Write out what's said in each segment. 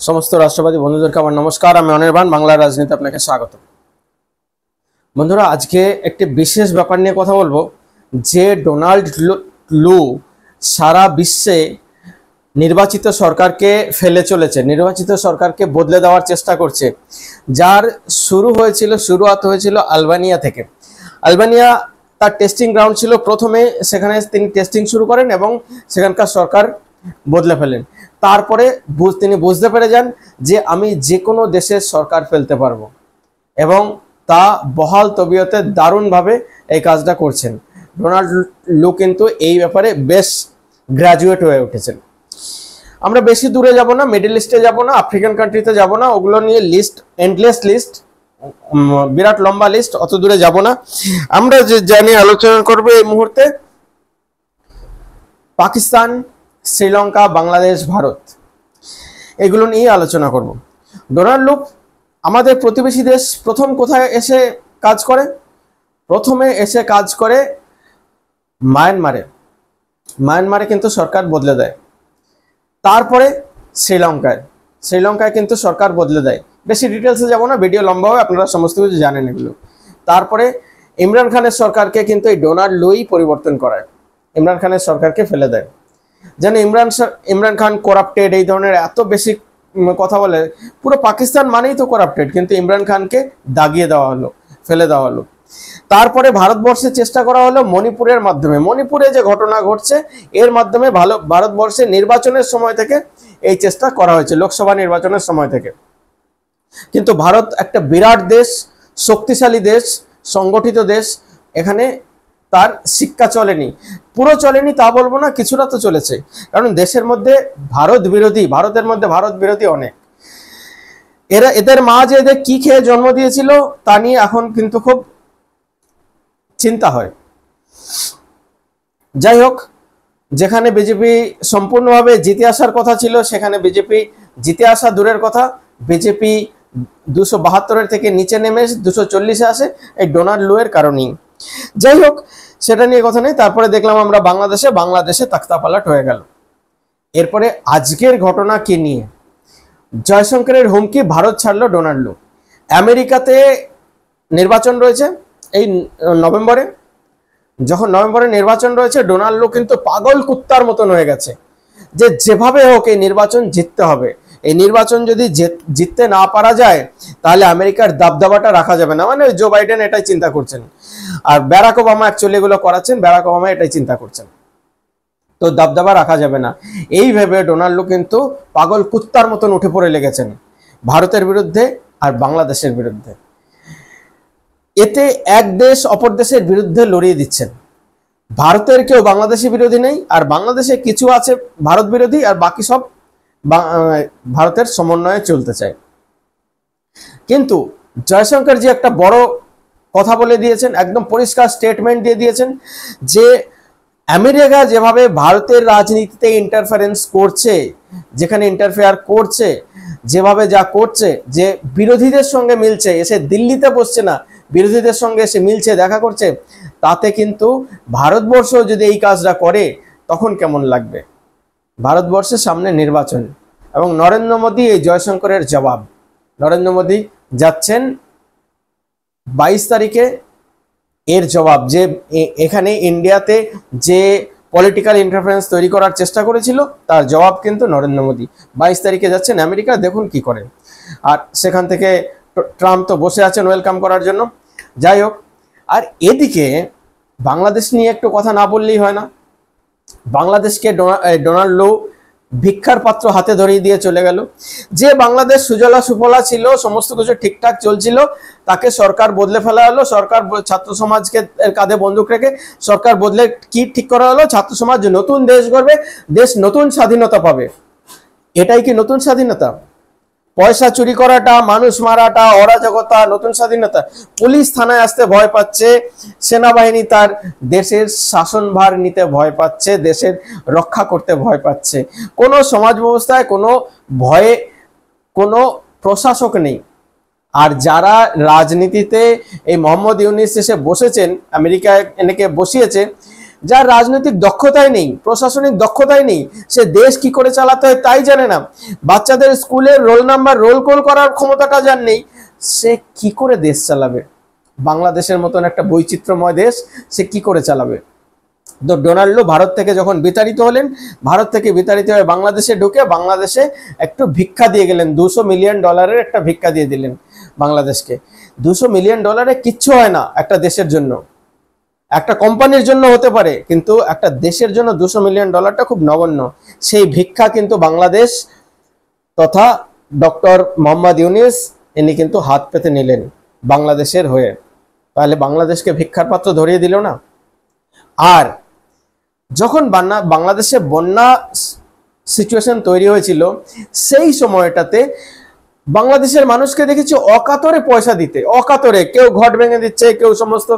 সমস্ত রাষ্ট্রবাদী বন্ধুদেরকে আমার নমস্কার। আমি অনির্বাণ, বাংলার রাজনীতি আপনাকে স্বাগত। বন্ধুরা, আজকে একটি বিশেষ ব্যাপার নিয়ে কথা বলবো যে ডোনাল্ড লু সারা বিশ্বে নির্বাচিত সরকারকে ফেলে চলেছে, নির্বাচিত সরকারকে বদলে দেওয়ার চেষ্টা করছে। যার শুরুয়াত হয়েছিল আলবানিয়া থেকে। আলবানিয়া তার টেস্টিং গ্রাউন্ড ছিল। প্রথমে সেখানে তিনি টেস্টিং শুরু করেন এবং সেখানকার সরকার বদলে ফেলেন। তারপরে তিনি বুঝতে পেরে যান যে আমি যে কোনো দেশের সরকার ফেলতে পারবো, এবং তা বহাল তবিয়তে দারুণভাবে এই কাজটা করছেন। ডোনাল্ড লু কিন্তু এই ব্যাপারে বেশ গ্র্যাজুয়েট হয়ে উঠেছেন। আমরা বেশি দূরে যাব না, মিডল ইস্টে যাব না, আফ্রিকান কান্ট্রিতে যাব না, ওগুলো নিয়ে এন্ডলেস লিস্ট, বিরাট লম্বা লিস্ট, অত দূরে যাব না। আমরা যে জানি আলোচনা করব এই মুহূর্তে পাকিস্তান, শ্রীলঙ্কা, বাংলাদেশ, ভারত, এগুলো নিয়ে আলোচনা করব। ডোনাল্ড লু আমাদের প্রতিবেশী দেশ প্রথম কোথায় এসে কাজ করে? প্রথমে এসে কাজ করে মায়ানমারে কিন্তু সরকার বদলে দেয়। তারপরে শ্রীলঙ্কায় কিন্তু সরকার বদলে দেয়। বেশি ডিটেলসে যাব না, ভিডিও লম্বা হবে, আপনারা সমস্ত কিছু জানেন এগুলো। তারপরে ইমরান খানের সরকারকে কিন্তু এই ডোনাল্ড লুই পরিবর্তন করায়, ইমরান খানের সরকারকে ফেলে দেয়। যেন ইমরান খান করাপ্টেড, এই ধরনের এত বেশি কথা বলে। পুরো পাকিস্তান মানেই তো করাপ্টেড, কিন্তু ইমরান খানকে দাগিয়ে দেওয়া হলো, ফেলে দেওয়া হলো। তারপরে ভারতবর্ষে চেষ্টা করা হলো মণিপুরের মাধ্যমে। মণিপুরে যে ঘটনা ঘটছে এর মাধ্যমে ভারতবর্ষে নির্বাচনের সময় থেকে এই চেষ্টা করা হয়েছে, লোকসভা নির্বাচনের সময় থেকে। কিন্তু ভারত একটা বিরাট দেশ, শক্তিশালী দেশ, সংগঠিত দেশ, এখানে তার শিক্ষা চলেনি, পুরো চলেনি তা বলবো না, কিছুটা তো চলেছে। কারণ দেশের মধ্যে ভারতের মধ্যে ভারত বিরোধী অনেক। এদের মা যে এদের কি খেয়ে জন্ম দিয়েছিল তা নিয়ে এখন কিন্তু খুব চিন্তা হয়। যাই হোক, যেখানে বিজেপি সম্পূর্ণভাবে জিতে আসার কথা ছিল সেখানে বিজেপি জিতে আসা দূরের কথা, বিজেপি 272 থেকে নিচে নেমে 240-এ আসে এই ডোনাল্ড লু এর কারণেই। যাই হোক, সেটা নিয়ে কথা নেই। তারপরে দেখলাম আমরা বাংলাদেশে তাখতাপালাট হয়ে গেল। এরপরে আজকের ঘটনা কি নিয়ে? জয়শঙ্করের হুমকি, ভারত ছাড়লো ডোনাল্ড লু। আমেরিকাতে নির্বাচন রয়েছে এই নভেম্বরে। যখন নভেম্বরে নির্বাচন রয়েছে, ডোনাল্ড লু কিন্তু পাগল কুত্তার মতন হয়ে গেছে যে যেভাবে হোক এই নির্বাচন জিততে হবে। এই নির্বাচন যদি জিততে না পারা যায় তাহলে আমেরিকার দাবদাবাটা রাখা যাবে না। মানে জো বাইডেন এটাই চিন্তা করছেন, আর ব্যারাক ওবামা অ্যাকচুয়ালি এগুলো করাচ্ছেন, ব্যারাক ওবামা এটাই চিন্তা করছেন। তো দাবদাবা রাখা যাবে না, এই ভেবে ডোনাল্ড লু কিন্তু পাগল কুত্তার মতন উঠে পড়ে লেগেছেন ভারতের বিরুদ্ধে আর বাংলাদেশের বিরুদ্ধে। এতে এক দেশ অপর দেশের বিরুদ্ধে লড়িয়ে দিচ্ছেন। ভারতের কেউ বাংলাদেশি বিরোধী নেই, আর বাংলাদেশে কিছু আছে ভারত বিরোধী, আর বাকি সব ভারতের সমন্বয়ে চলতে চায়। কিন্তু জয়শঙ্কর জি একটা বড় কথা বলে দিয়েছেন, একদম পরিষ্কার স্টেটমেন্ট দিয়ে দিয়েছেন যে আমেরিকা যেভাবে ভারতের রাজনীতিতে ইন্টারফারেন্স করছে, যেখানে ইন্টারফেয়ার করছে, যেভাবে যা করছে, যে বিরোধীদের সঙ্গে মিলছে, এসে দিল্লিতে বসছে না, বিরোধীদের সঙ্গে এসে মিলছে, দেখা করছে, তাতে কিন্তু ভারতবর্ষ যদি এই কাজটা করে তখন কেমন লাগবে? ভারতবর্ষের সামনে নির্বাচন, এবং নরেন্দ্র মোদী এই জয়শঙ্করের জবাব। নরেন্দ্র মোদী যাচ্ছেন 22 তারিখে এর জবাব, যে এখানে ইন্ডিয়াতে যে পলিটিক্যাল ইন্টারফারেন্স তৈরি করার চেষ্টা করেছিল তার জবাব কিন্তু নরেন্দ্র মোদী 22 তারিখে যাচ্ছেন আমেরিকা। দেখুন কি করেন। আর সেখান থেকে ট্রাম্প তো বসে আছেন ওয়েলকাম করার জন্য। যাই হোক, আর এদিকে বাংলাদেশ নিয়ে একটু কথা না বললেই হয় না। বাংলাদেশকে ডোনাল্ড লু ভিক্ষার পাত্র হাতে ধরিয়ে দিয়ে চলে গেল। যে বাংলাদেশ সুজলা সুফলা ছিল, সমস্ত কিছু ঠিকঠাক চলছিল, তাকে সরকার বদলে ফেলা হলো। সরকার ছাত্র সমাজকে কাঁধে বন্দুক রেখে সরকার বদলে কি ঠিক করা হলো? ছাত্র সমাজ নতুন দেশ গড়বে, দেশ নতুন স্বাধীনতা পাবে। এটাই কি নতুন স্বাধীনতা? পয়সা চুরি করাটা, মানুষ মারাটা, অরাজকতা নতুন স্বাধীনতা? পুলিশ থানায় আসতে ভয় পাচ্ছে, সেনাবাহিনী তার দেশের শাসনভার নিতে ভয় পাচ্ছে, দেশের রক্ষা করতে ভয় পাচ্ছে। কোনো সমাজ ব্যবস্থায় কোনো ভয়ে কোনো প্রশাসক নেই। আর যারা রাজনীতিতে এই মোহাম্মদ ইউনিস এসে বসেছেন, আমেরিকায় এনেকে বসিয়েছে, যার রাজনৈতিক দক্ষতাই নেই, প্রশাসনিক দক্ষতাই নেই, সে দেশ কি করে চালাতে হয় তাই জানে না, বাচ্চাদের স্কুলের রোল নাম্বার রোল কল করার ক্ষমতাটা যার নেই, সে কি করে দেশ চালাবে? বাংলাদেশের মতন একটা বৈচিত্র্যময় দেশ সে কি করে চালাবে? তো ডোনাল্ডো ভারত থেকে যখন বিতাড়িত হলেন, ভারত থেকে বিতাড়িত হয়ে বাংলাদেশে ঢুকে বাংলাদেশে একটু ভিক্ষা দিয়ে গেলেন, $200 মিলিয়ন একটা ভিক্ষা দিয়ে দিলেন বাংলাদেশকে। $200 মিলিয়ন কিচ্ছু হয় না একটা দেশের জন্য, একটা কোম্পানির জন্য হতে পারে, কিন্তু একটা দেশের জন্য $200 মিলিয়ন খুব নগণ্য। সেই ভিক্ষা কিন্তু বাংলাদেশ তথা ডক্টর মোহাম্মদ ইউনূস ইনি কিন্তু হাত পেতে নিলেন বাংলাদেশের হয়ে। তাহলে বাংলাদেশকে ভিক্ষার পাত্র ধরিয়ে দিল না? আর যখন বাংলাদেশে বন্যা সিচুয়েশন তৈরি হয়েছিল, সেই সময়টাতে বাংলাদেশের মানুষকে দেখেছি অকাতরে পয়সা দিতে, অকাতরে, কেউ ঘট ভেঙে দিচ্ছে, কেউ সমস্ত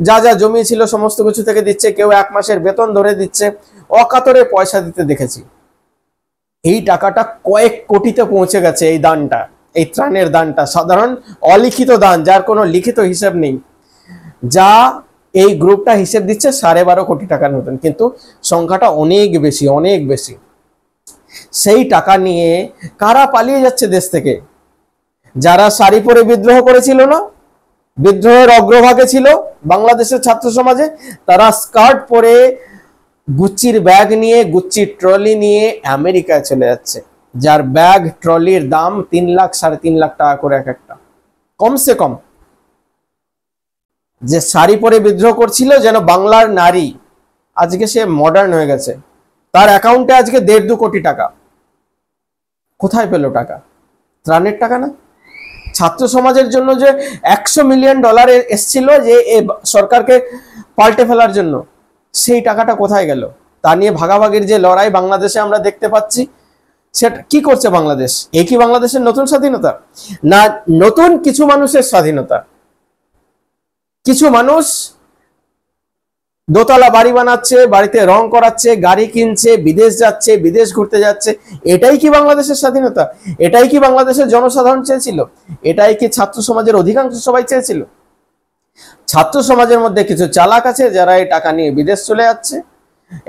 যা যা জমি ছিল সমস্ত কিছু থেকে দিচ্ছে, কেউ 1 মাসের বেতন ধরে দিচ্ছে, অকাতরে পয়সা দিতে দেখেছি। এই টাকাটা কয়েক কোটিতে পৌঁছে গেছে, এই দানটা, এই ত্রাণের দানটা, সাধারণ অলিখিত দান, যার কোনো লিখিত হিসাব নেই, যা এই গ্রুপটা হিসেব দিচ্ছে 12.5 কোটি টাকার মতন, কিন্তু সংখ্যাটা অনেক বেশি, অনেক বেশি। সেই টাকা নিয়ে কারা পালিয়ে যাচ্ছে দেশ থেকে? যারা শাড়ি পরে বিদ্রোহ করেছিল না, বিদ্রোহের অগ্রভাগে ছিল বাংলাদেশের ছাত্র সমাজে, তারা স্কার্ট পরে গুচ্চির ব্যাগ নিয়ে, গুচ্চির ট্রলি নিয়ে আমেরিকায় চলে যাচ্ছে, যার ব্যাগ ট্রলির দাম 3 লাখ 3.5 লাখ টাকা করে এক একটা, কমসে কম। যে শাড়ি পরে বিদ্রোহ করছিল যেন বাংলার নারী, আজকে সে মডার্ন হয়ে গেছে, তার অ্যাকাউন্টে আজকে 1.5-2 কোটি টাকা। কোথায় পেল টাকা? ত্রাণের টাকা না? ছাত্র সমাজের জন্য যে $100 মিলিয়ন এসছিল যে সরকারকে পাল্টে ফেলার জন্য, সেই টাকাটা কোথায় গেল? তা নিয়ে ভাগাভাগির যে লড়াই বাংলাদেশে আমরা দেখতে পাচ্ছি, সেটা কি করছে বাংলাদেশ? এই কি বাংলাদেশের নতুন স্বাধীনতা? না নতুন কিছু মানুষের স্বাধীনতা? কিছু মানুষ দোতলা বাড়ি বানাচ্ছে, বাড়িতে রং করাচ্ছে, গাড়ি কিনছে, বিদেশ যাচ্ছে, বিদেশ ঘুরতে যাচ্ছে, এটাই কি বাংলাদেশের স্বাধীনতা? এটাই কি বাংলাদেশের জনসাধারণ চেয়েছিল? এটাই কি ছাত্র সমাজের অধিকাংশ সবাই চেয়েছিল? ছাত্র সমাজের মধ্যে কিছু চালাক আছে যারা এই টাকা নিয়ে বিদেশ চলে যাচ্ছে,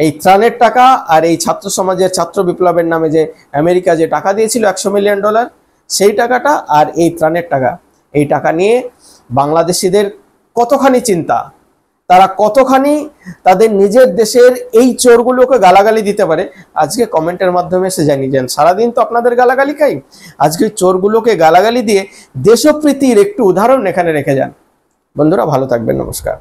এই ত্রাণের টাকা আর এই ছাত্র সমাজের ছাত্র বিপ্লবের নামে যে আমেরিকা যে টাকা দিয়েছিল $100 মিলিয়ন, সেই টাকাটা আর এই ত্রাণের টাকা, এই টাকা নিয়ে বাংলাদেশিদের কতখানি চিন্তা, তারা কতখানি তাদের নিজের দেশের এই চোরগুলোকে গালাগালি দিতে পারে, আজকে কমেন্টের মাধ্যমে এসে জানিয়ে যান। সারাদিন তো আপনাদের গালাগালি খাই, আজকে চোরগুলোকে গালাগালি দিয়ে দেশপ্রীতির একটু উদাহরণ এখানে রেখে যান। বন্ধুরা ভালো থাকবেন, নমস্কার।